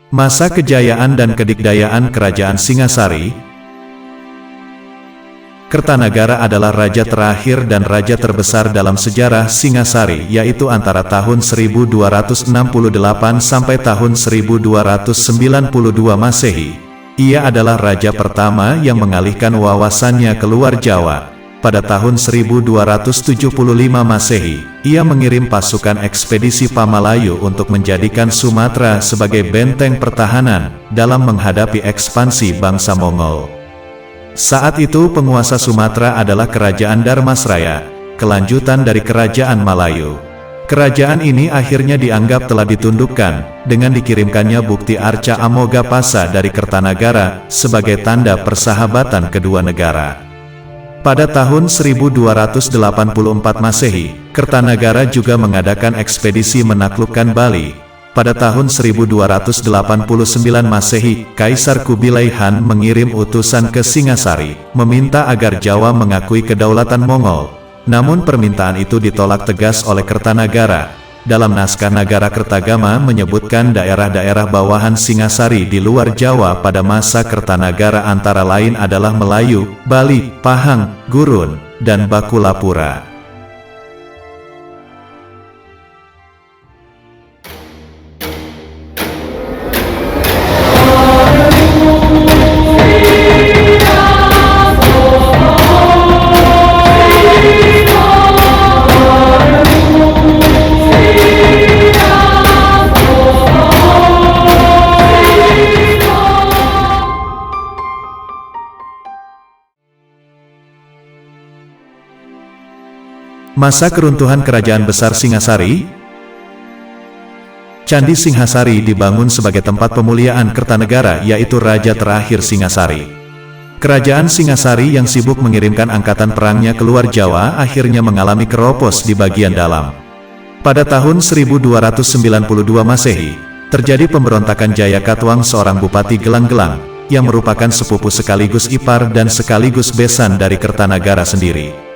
Masa kejayaan dan kedikdayaan Kerajaan Singasari. Kertanagara adalah raja terakhir dan raja terbesar dalam sejarah Singasari, yaitu antara tahun 1268 sampai tahun 1292 Masehi. Ia adalah raja pertama yang mengalihkan wawasannya keluar Jawa. Pada tahun 1275 Masehi, ia mengirim pasukan ekspedisi Pamalayu untuk menjadikan Sumatera sebagai benteng pertahanan dalam menghadapi ekspansi bangsa Mongol. Saat itu penguasa Sumatera adalah Kerajaan Dharmasraya, kelanjutan dari Kerajaan Malayu. Kerajaan ini akhirnya dianggap telah ditundukkan, dengan dikirimkannya bukti Arca Amogapasa dari Kertanagara, sebagai tanda persahabatan kedua negara. Pada tahun 1284 Masehi, Kertanagara juga mengadakan ekspedisi menaklukkan Bali. Pada tahun 1289 Masehi, Kaisar Kubilai Han mengirim utusan ke Singasari, meminta agar Jawa mengakui kedaulatan Mongol. Namun permintaan itu ditolak tegas oleh Kertanagara. Dalam naskah Nagara Kertagama menyebutkan daerah-daerah bawahan Singasari di luar Jawa pada masa Kertanagara antara lain adalah Melayu, Bali, Pahang, Gurun, dan Bakulapura. Masa keruntuhan Kerajaan Besar Singasari. Candi Singhasari dibangun sebagai tempat pemuliaan Kertanegara, yaitu raja terakhir Singasari. Kerajaan Singasari yang sibuk mengirimkan angkatan perangnya keluar Jawa akhirnya mengalami keropos di bagian dalam. Pada tahun 1292 Masehi, terjadi pemberontakan Jayakatwang, seorang bupati gelang-gelang, yang merupakan sepupu sekaligus ipar dan sekaligus besan dari Kertanagara sendiri.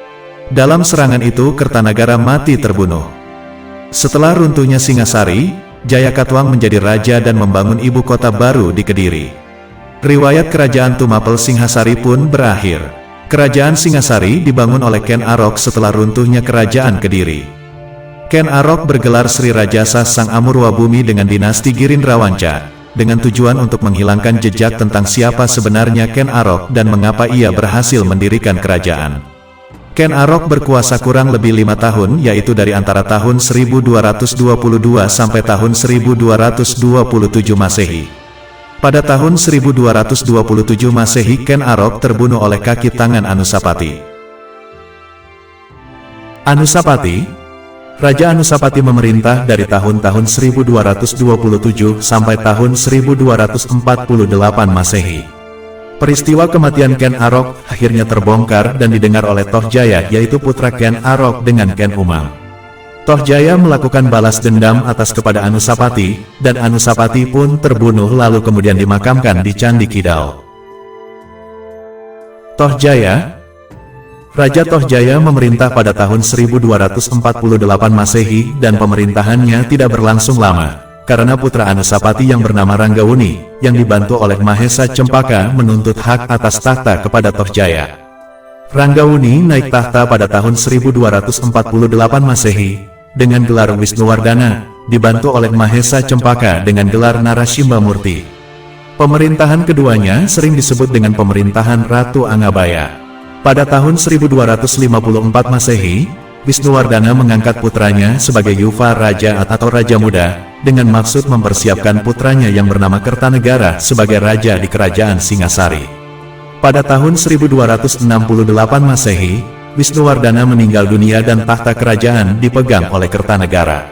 Dalam serangan itu Kertanagara mati terbunuh. Setelah runtuhnya Singasari, Jayakatwang menjadi raja dan membangun ibu kota baru di Kediri. Riwayat kerajaan Tumapel Singhasari pun berakhir. Kerajaan Singasari dibangun oleh Ken Arok setelah runtuhnya kerajaan Kediri. Ken Arok bergelar Sri Rajasa Sang Amurwabumi dengan dinasti Girindrawanca, dengan tujuan untuk menghilangkan jejak tentang siapa sebenarnya Ken Arok dan mengapa ia berhasil mendirikan kerajaan. Ken Arok berkuasa kurang lebih 5 tahun, yaitu dari antara tahun 1222 sampai tahun 1227 Masehi. Pada tahun 1227 Masehi Ken Arok terbunuh oleh kaki tangan Anusapati. Anusapati. Raja Anusapati memerintah dari tahun-tahun 1227 sampai tahun 1248 Masehi. Peristiwa kematian Ken Arok akhirnya terbongkar dan didengar oleh Tohjaya, yaitu putra Ken Arok dengan Ken Umang. Tohjaya melakukan balas dendam atas kepada Anusapati, dan Anusapati pun terbunuh lalu kemudian dimakamkan di Candi Kidal. Tohjaya. Raja Tohjaya memerintah pada tahun 1248 Masehi dan pemerintahannya tidak berlangsung lama. Karena putra Anusapati yang bernama Ranggawuni, yang dibantu oleh Mahesa Cempaka menuntut hak atas tahta kepada Tohjaya. Ranggawuni naik tahta pada tahun 1248 Masehi, dengan gelar Wisnuwardana, dibantu oleh Mahesa Cempaka dengan gelar Narasimha Murti. Pemerintahan keduanya sering disebut dengan pemerintahan Ratu Angabaya. Pada tahun 1254 Masehi, Wisnuwardana mengangkat putranya sebagai Yuva Raja atau Raja Muda, dengan maksud mempersiapkan putranya yang bernama Kertanegara sebagai raja di Kerajaan Singasari. Pada tahun 1268 Masehi, Wisnuwardana meninggal dunia dan tahta kerajaan dipegang oleh Kertanegara.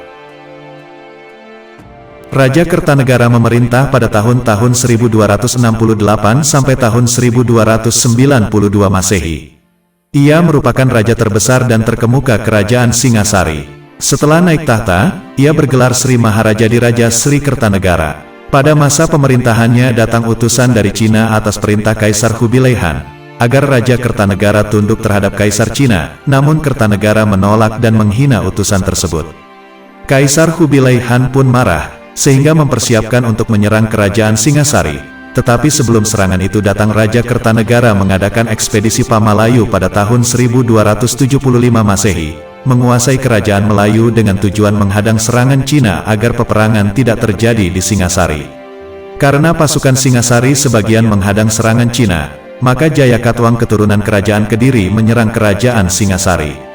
Raja Kertanegara memerintah pada tahun-tahun 1268 sampai tahun 1292 Masehi. Ia merupakan raja terbesar dan terkemuka Kerajaan Singasari. Setelah naik tahta, ia bergelar Sri Maharaja di Raja Sri Kertanegara. Pada masa pemerintahannya datang utusan dari Cina atas perintah Kaisar Kubilai Han, agar Raja Kertanegara tunduk terhadap Kaisar Cina, namun Kertanegara menolak dan menghina utusan tersebut. Kaisar Kubilai Han pun marah, sehingga mempersiapkan untuk menyerang kerajaan Singasari. Tetapi sebelum serangan itu datang Raja Kertanegara mengadakan ekspedisi Pamalayu pada tahun 1275 Masehi, menguasai kerajaan Melayu dengan tujuan menghadang serangan Cina agar peperangan tidak terjadi di Singasari. Karena pasukan Singasari sebagian menghadang serangan Cina, maka Jayakatwang keturunan kerajaan Kediri menyerang kerajaan Singasari.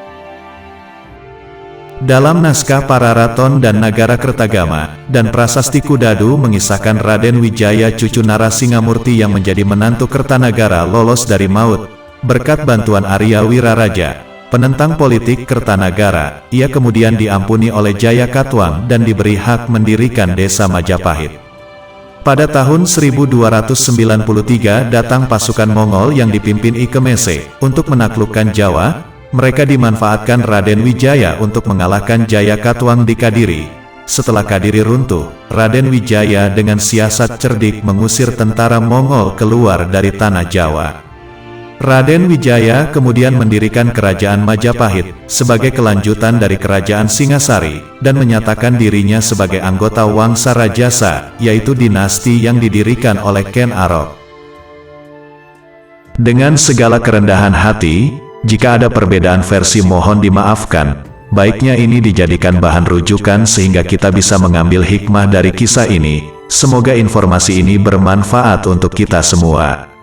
Dalam naskah Pararaton dan Nagara Kertagama, dan Prasasti Kudadu mengisahkan Raden Wijaya cucu Narasingamurti yang menjadi menantu Kertanagara lolos dari maut. Berkat bantuan Arya Wiraraja, penentang politik Kertanagara, ia kemudian diampuni oleh Jayakatwang dan diberi hak mendirikan desa Majapahit. Pada tahun 1293 datang pasukan Mongol yang dipimpin Ike Mese untuk menaklukkan Jawa. Mereka dimanfaatkan Raden Wijaya untuk mengalahkan Jayakatwang di Kadiri. Setelah Kadiri runtuh, Raden Wijaya dengan siasat cerdik mengusir tentara Mongol keluar dari tanah Jawa. Raden Wijaya kemudian mendirikan kerajaan Majapahit sebagai kelanjutan dari kerajaan Singasari dan menyatakan dirinya sebagai anggota Wangsa Rajasa, yaitu dinasti yang didirikan oleh Ken Arok. Dengan segala kerendahan hati, jika ada perbedaan versi mohon dimaafkan, baiknya ini dijadikan bahan rujukan sehingga kita bisa mengambil hikmah dari kisah ini. Semoga informasi ini bermanfaat untuk kita semua.